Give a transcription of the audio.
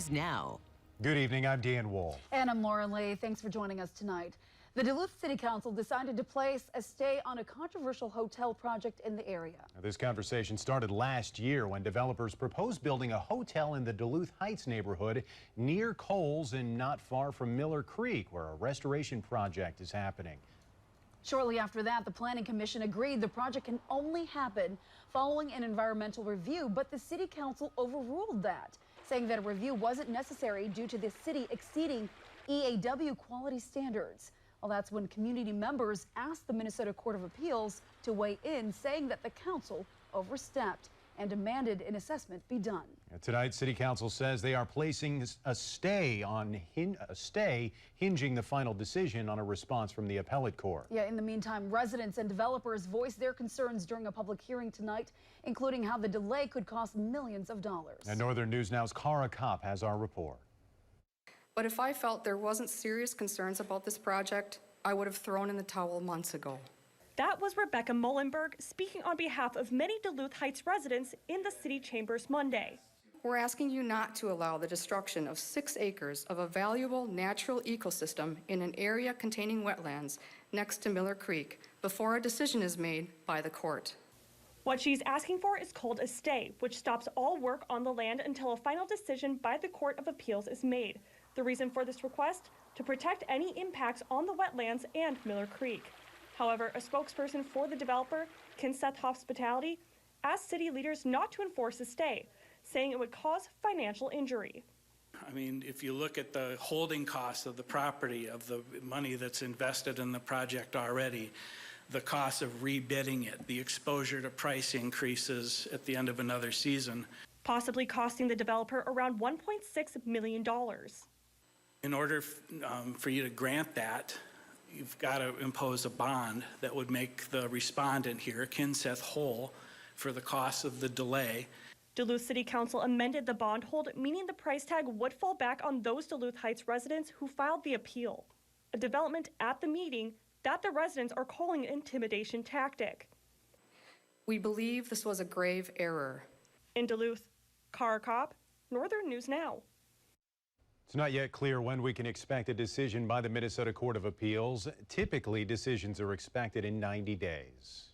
News Now. Good evening, I'm Dan Wool. And I'm Laura Lee. Thanks for joining us tonight. The Duluth City Council decided to place a stay on a controversial hotel project in the area. Now, this conversation started last year when developers proposed building a hotel in the Duluth Heights neighborhood near Coles and not far from Miller Creek, where a restoration project is happening. Shortly after that, the Planning Commission agreed the project can only happen following an environmental review, but the City Council overruled that, saying that a review wasn't necessary due to the city exceeding EAW quality standards. Well, that's when community members asked the Minnesota Court of Appeals to weigh in, saying that the council overstepped and demanded an assessment be done. Tonight, City Council says they are placing a stay hinging the final decision on a response from the appellate court. Yeah, in the meantime, residents and developers voiced their concerns during a public hearing tonight, including how the delay could cost millions of dollars. And Northern News Now's Cara Kopp has our report. But if I felt there wasn't serious concerns about this project, I would have thrown in the towel months ago. That was Rebecca Mullenberg speaking on behalf of many Duluth Heights residents in the city chambers Monday. We're asking you not to allow the destruction of 6 acres of a valuable natural ecosystem in an area containing wetlands next to Miller Creek before a decision is made by the court. What she's asking for is called a stay, which stops all work on the land until a final decision by the Court of Appeals is made. The reason for this request? To protect any impacts on the wetlands and Miller Creek. However, a spokesperson for the developer, Kinseth Hospitality, asked city leaders not to enforce a stay, saying it would cause financial injury. I mean, if you look at the holding costs of the property, of the money that's invested in the project already, the cost of rebidding it, the exposure to price increases at the end of another season. Possibly costing the developer around $1.6 million. In order for you to grant that, you've got to impose a bond that would make the respondent here, Kinseth, whole for the cost of the delay. Duluth City Council amended the bond hold, meaning the price tag would fall back on those Duluth Heights residents who filed the appeal. A development at the meeting that the residents are calling an intimidation tactic. We believe this was a grave error. In Duluth, Cara Kopp, Northern News Now. It's not yet clear when we can expect a decision by the Minnesota Court of Appeals. Typically, decisions are expected in 90 days.